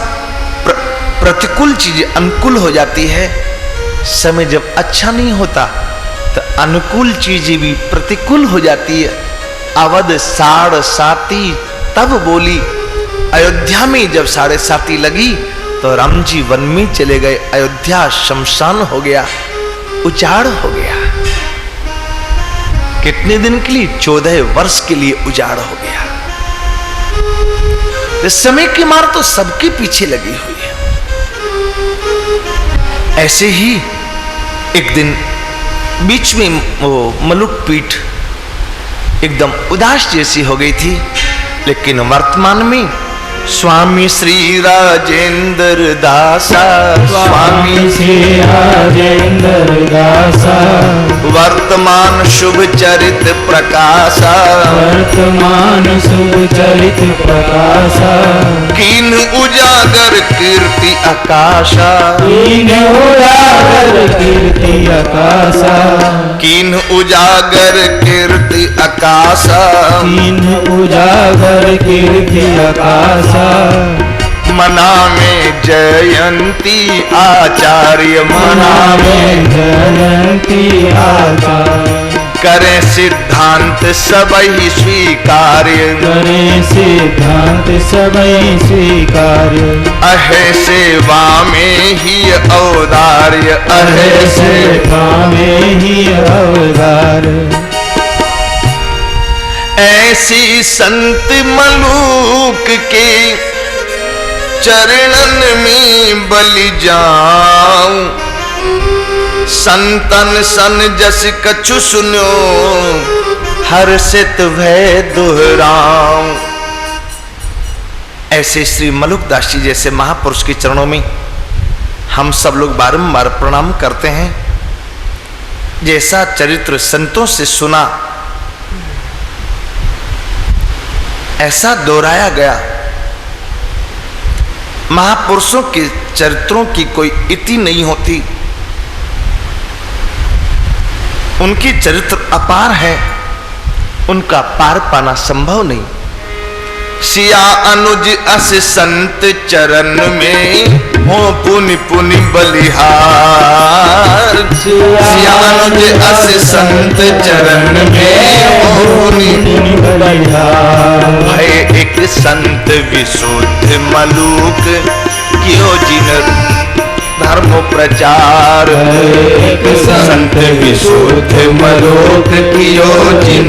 प्रतिकूल चीजें अनुकूल हो जाती है। समय जब अच्छा नहीं होता तो अनुकूल चीजें भी प्रतिकूल हो जाती है। अवध साढ़ साती तब बोली। अयोध्या में जब 7:30 लगी तो राम जी वन में चले गए। अयोध्या शमशान हो गया, उजाड़ हो गया। कितने दिन के लिए? 14 वर्ष के लिए उजाड़ हो गया। इस समय की मार तो सबके पीछे लगी हुई है। ऐसे ही एक दिन बीच में वो मलुक पीठ एकदम उदास जैसी हो गई थी, लेकिन वर्तमान में स्वामी श्री राजेंद्र दासा, स्वामी श्री राजेंद्र दासा, वर्तमान शुभ चरित प्रकाशा, वर्तमान शुभ चरित प्रकाशा, कीन उजागर कीर्ति आकाशा, कीन उजागर कीर्ति आकाशा, कीन उजागर कीर्ति आकाशा, कीन उजागर कीर्ति आकाशा, मना में जयंती आचार्य, मना में जयंती आचार्य, करें सिद्धांत सबही स्वीकार्य, करें सिद्धांत सबई स्वीकार्य, अहे सेवा में ही औदार्य, अहे अहे सेवा में ही अवतार, ऐसी संत मलूक के चरणन में बलि जाऊं, संतन सन जस कछु सुनो, हर्षित भय दोहराऊं। ऐसे श्री मलुकदास जी जैसे महापुरुष के चरणों में हम सब लोग बारंबार प्रणाम करते हैं। जैसा चरित्र संतों से सुना ऐसा दोहराया गया। महापुरुषों के चरित्रों की कोई इति नहीं होती, उनकी चरित्र अपार है, उनका पार पाना संभव नहीं। सिया अनुज अस संत चरण में हो पुनि पुनि बलिहार, सिया अनुज अस संत चरण में हो पुनि पुनि बलिहार, भय एक संत विशुद्ध मलूक कियो जिन धर्म प्रचार, एक संत विशुद्ध मलूक कियो जिन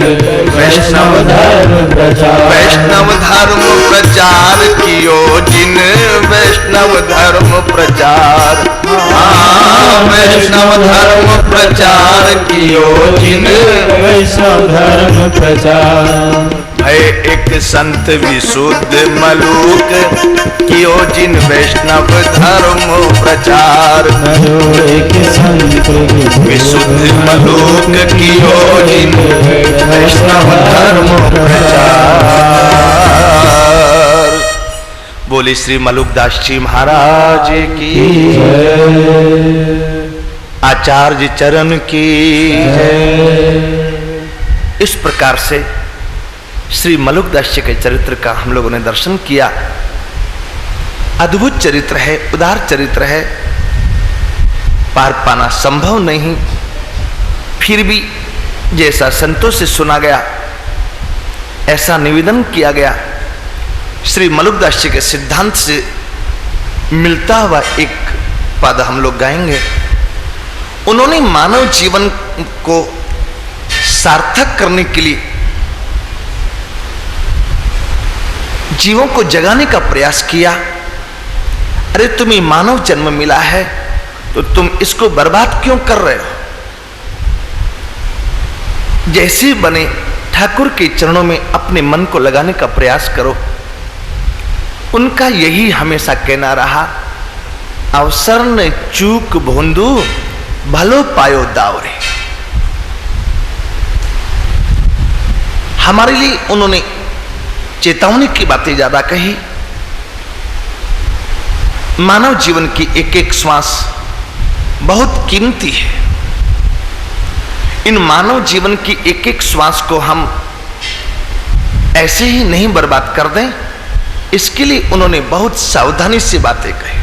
वैष्णव धर्म प्रचार, वैष्णव धर्म प्रचार कियो जिन वैष्णव धर्म प्रचार, वैष्णव धर्म प्रचार कियो जिन वैष्णव धर्म प्रचार, है एक संत विशुद्ध मलूक कियो जिन वैष्णव धर्म प्रचार, एक संत विशुद्ध मलूक कियो जिन वैष्णव धर्म प्रचार। बोली श्री मलुकदास जी महाराज की, आचार्य चरण की। इस प्रकार से श्री मलुकदास जी के चरित्र का हम लोगों ने दर्शन किया। अद्भुत चरित्र है, उदार चरित्र है, पार पाना संभव नहीं। फिर भी जैसा संतों से सुना गया ऐसा निवेदन किया गया। श्री मलुकदास जी के सिद्धांत से मिलता हुआ एक पद हम लोग गाएंगे। उन्होंने मानव जीवन को सार्थक करने के लिए जीवों को जगाने का प्रयास किया। अरे तुम्हें मानव जन्म मिला है तो तुम इसको बर्बाद क्यों कर रहे हो? जैसे बने ठाकुर के चरणों में अपने मन को लगाने का प्रयास करो। उनका यही हमेशा कहना रहा, अवसर न चूक भोंदू भलो पायो दावरे। हमारे लिए उन्होंने चेतावनी की बातें ज्यादा कही। मानव जीवन की एक एक श्वास बहुत कीमती है। इन मानव जीवन की एक एक श्वास को हम ऐसे ही नहीं बर्बाद कर दें, इसके लिए उन्होंने बहुत सावधानी से बातें कही।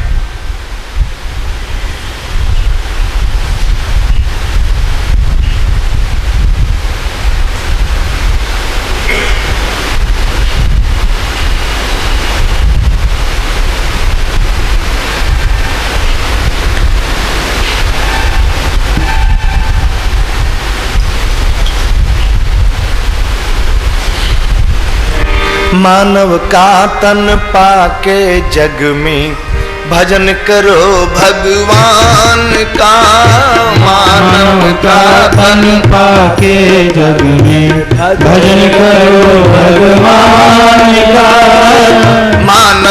मानव का तन पाके जग में भजन करो भगवान का। मानव का तन पाके जग में भजन करो भगवान का। मानव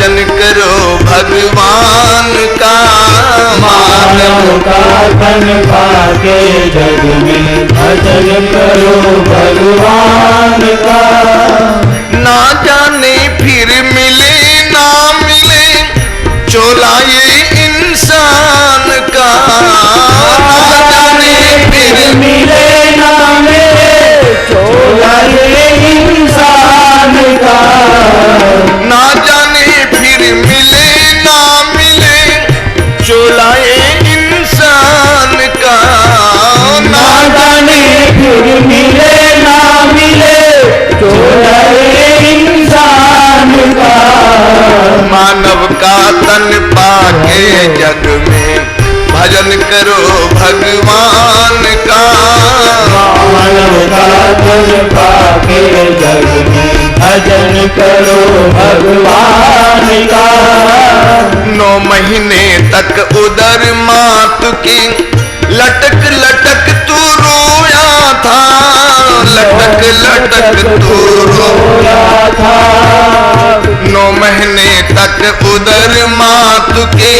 भजन करो भगवान का। मानव का तन पाके जग में भजन करो भगवान का। ना जाने फिर मिले ना मिले चोला ये इंसान का। ना जाने फिर मिले ना मिले चोला ये इंसान का। ना जाने फिर मिले ना मिले चोला ये इंसान का। ना जाने फिर मिले ना मिले चोला ये इंसान का। मानव का तन पाके जग में भजन करो भगवान का। मानव का तन पाके जग में भजन करो भगवान का। 9 महीने तक उदर मात की लटक लटक तू रोया था। लटक लटक तू रोया था। 9 महीने तक उदर मात की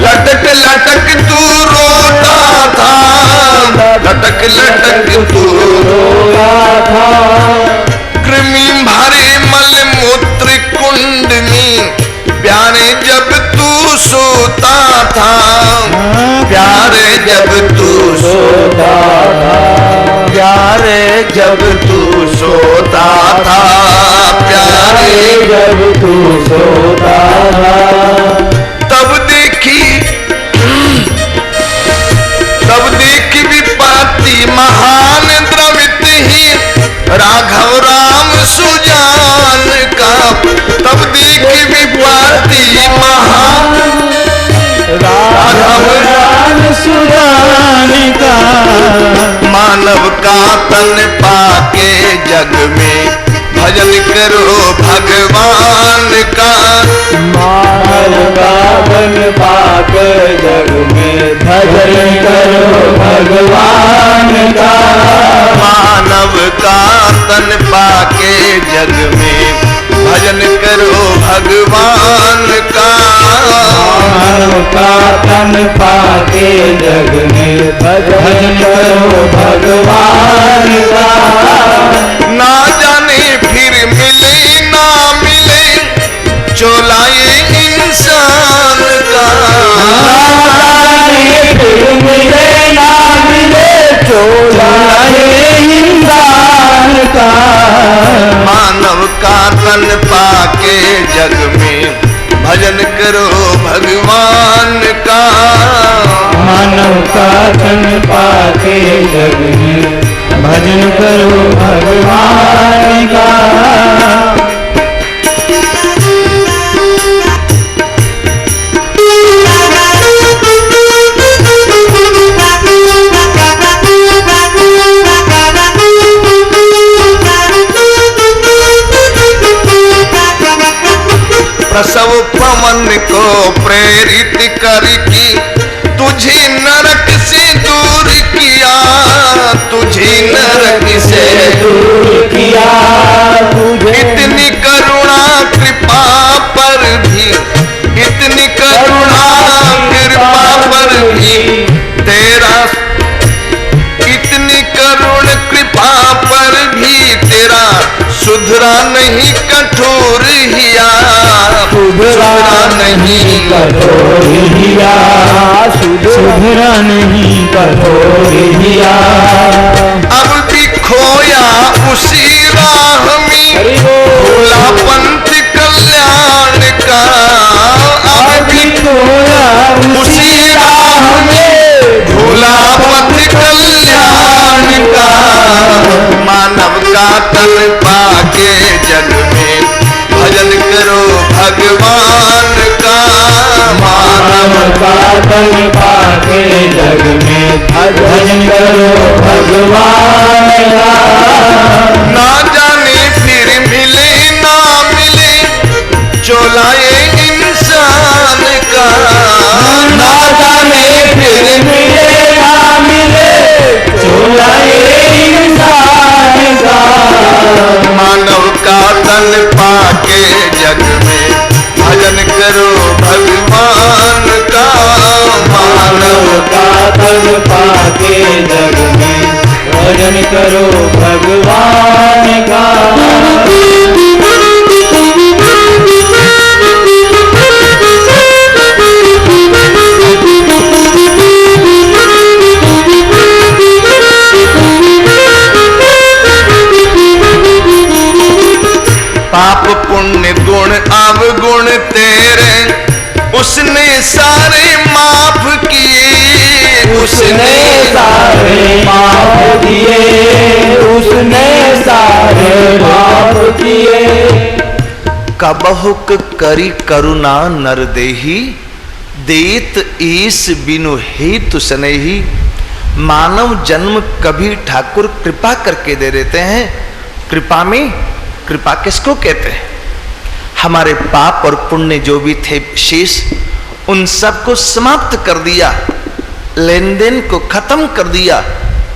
लटक लटक तू रोता था। लटक लटक तू रोया था। कृमि भरे मल मूत्र कुंड में प्यारे जब तू सोता था। प्यारे जब तू सोता था। प्यारे जब तू सोता था। प्यारे जब तू सोता था। तब देखी विपत्ति महान द्रवित ही राघव राम सुजान का। तब देखी विपत्ति महान राघव राम सुजान का। मानव का तन पाके जग में भजन करो भगवान का। मानव का तन पाके जग में भजन करो भगवान का। मानव का तन पाके जग में भजन करो भगवान का। मानव का तन पाके जग में भजन करो भगवान का। ना जाने फिर मिले ना मिले चोला ये इंसान का। ना जाने फिर मिले ना मिले चोला ये इंसान का। मानव का तन पाके जग में भजन करो भगवान का। मानव का तन पाके जग में भजन करो भगवान का। प्रसव पवन को प्रेरित करके तुझे नरक से दूर किया। तुझे नरक से दूर किया। इतनी करुणा कृपा पर भी इतनी करुणा कृपा पर भी तेरा इतनी करुण कृपा पर भी तेरा सुधरा नहीं कठोर हिया। सुधरा नहीं कठोर हिया। सुधरा नहीं कठोर हिया। अब भी खोया उसी राह में भोला पंथ कल्याण का। अब भी खोया उसी राह में भोला पंथ कल्याण का। मानव का तन पाके जग में भजन करो भगवान का। मानव का तन पाके जग में भजन करो भगवान का। ना जाने फिर मिले ना मिले चोला ये इंसान का। ना जाने फिर मिले ना मिले चोला ये इंसान का। मानव का तन पाके जग में भजन भजन करो भगवान का। पाप पुण्य गुण अवगुण तेरे उसने सारे माफ किए, उसने सारे माफ किए, उसने सारे माफ किए। कबहुक करी करुणा नर देही, देत ईस बिनु हेतु स्नेही। मानव जन्म कभी ठाकुर कृपा करके दे देते हैं। कृपा में, कृपा किसको कहते हैं? हमारे पाप और पुण्य जो भी थे शेष, उन सब को समाप्त कर दिया, लेन देन को खत्म कर दिया।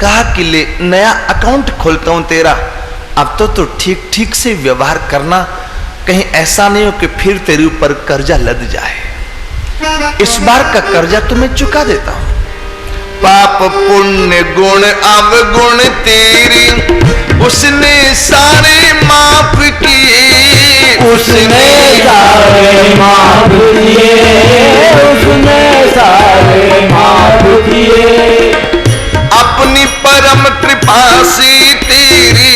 कहा कि ले नया अकाउंट खोलता हूं तेरा, अब तो ठीक ठीक से व्यवहार करना, कहीं ऐसा नहीं हो कि फिर तेरे ऊपर कर्जा लद जाए। इस बार का कर्जा तुम्हें चुका देता हूं। पाप पुण्य गुण अवगुण तेरी उसने सारे माफ किए, उसने सारे माफ किए, उसने सारे माफ किए। अपनी परम कृपा से तेरी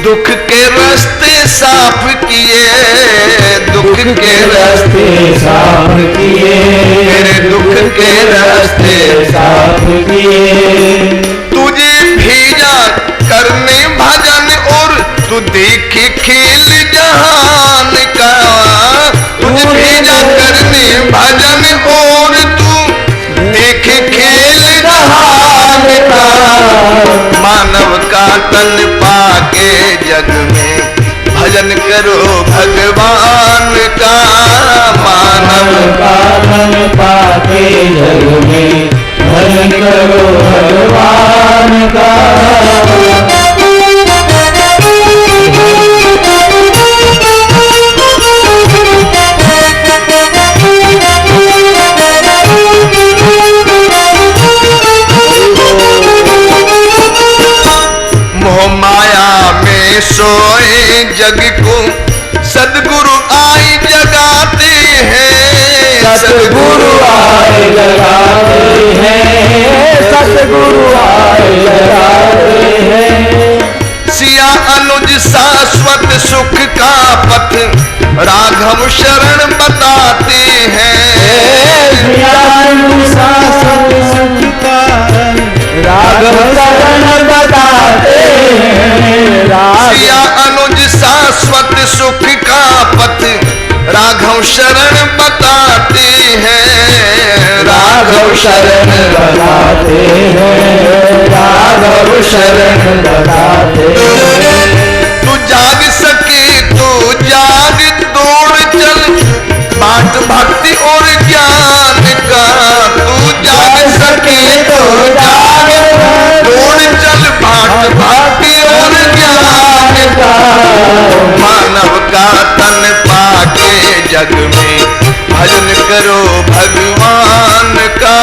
दुख के रास्ते साफ किए, दुख के रास्ते साफ किए, मेरे दुख के रास्ते साफ किए। तुझे भेजा करने भजन और तू देखे खेल जहान का, तुझे भेजा करने भजन और तू देखे खेल जहान का। मानव का तन पाके जग में भजन करो भगवान का, मानव का तन पाके जग में भजन करो भगवान का। मोह माया में सोए जग को सदगुरु आए जगाते हैं, सतगुरु आए जगाते हैं, सतगुरु आए जगाते हैं। सिया अनुज शाश्वत सुख का पथ राघव शरण बताते हैं, सिया अनुज शाश्वत सुख का राघव शरण बताते हैं। सिया अनुज शाश्वत सुख का पथ राघव शरण बताते हैं, राघव शरण बताते हैं, राघव शरण बताते हैं। तू जाग सके तो जाग, दौड़ चल बाट भक्ति और ज्ञान का। तू जाग सके तो जाग, दौड़ चल बाट भक्ति और ज्ञान का। मानव का तन पाके जग में भजन करो भगवान का,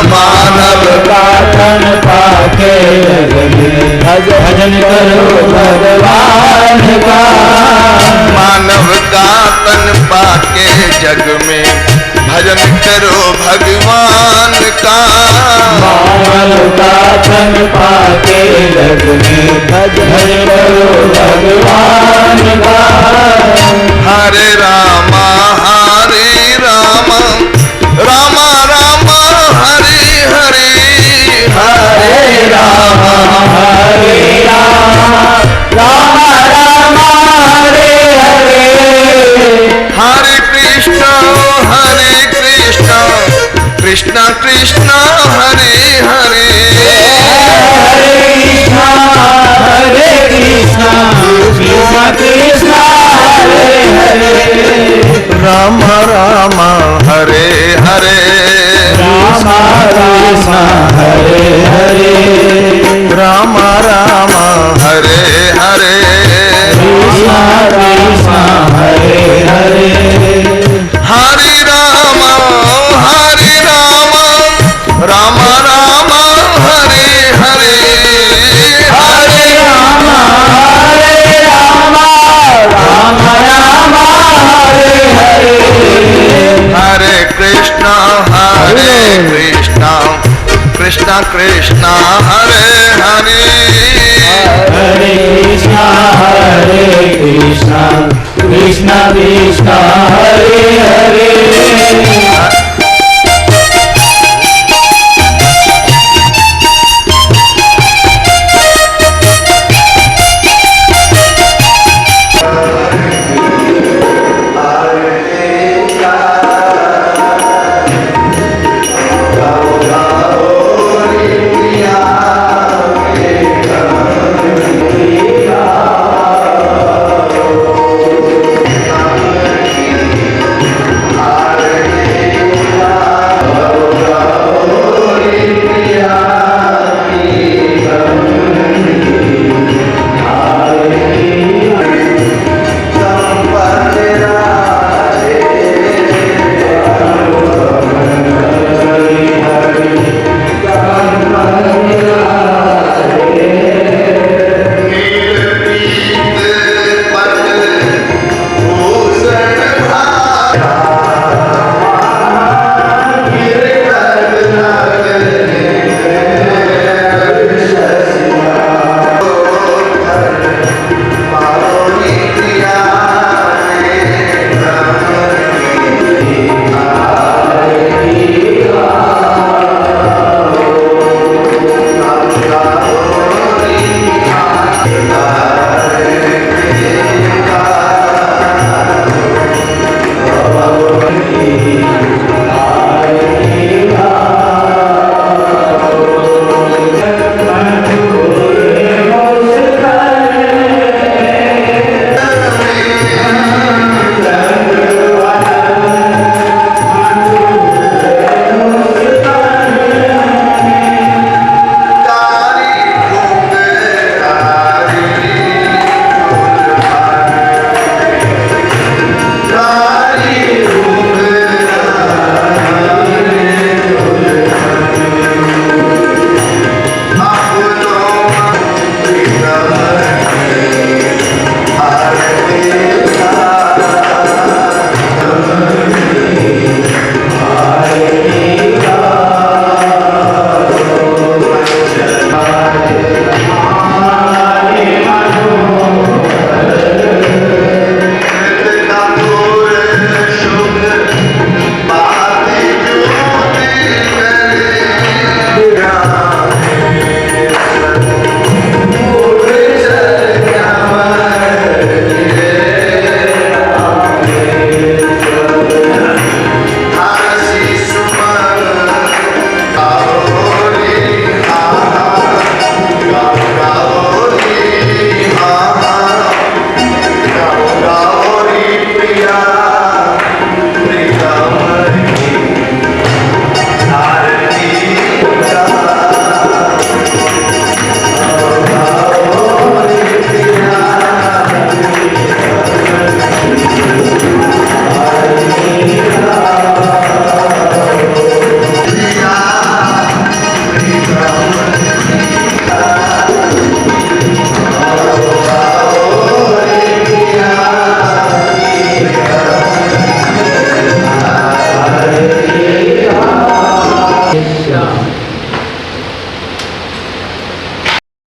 मानव का तन पाके जग में भजन करो भगवान का। मानव का तन पाके जग में भजन करो भगवान का, मानव का तन पाके जग में भजन करो भगवान का। हरे रामा रामा रामा हरे हरे, हरे रामा हरे रामा, रामा रामा हरे हरे। हरे कृष्ण कृष्ण कृष्ण हरे हरे, हरे कृष्ण कृष्ण कृष्ण हरे हरे। राम राम हरे हरे, राम कृष्ण हरे हरे, राम राम हरे हरे, कृष्ण कृष्ण हरे हरे। हरे राम राम राम हरे हरे, कृष्णा हरे हरे हरे कृष्णा कृष्णा कृष्णा हरे हरे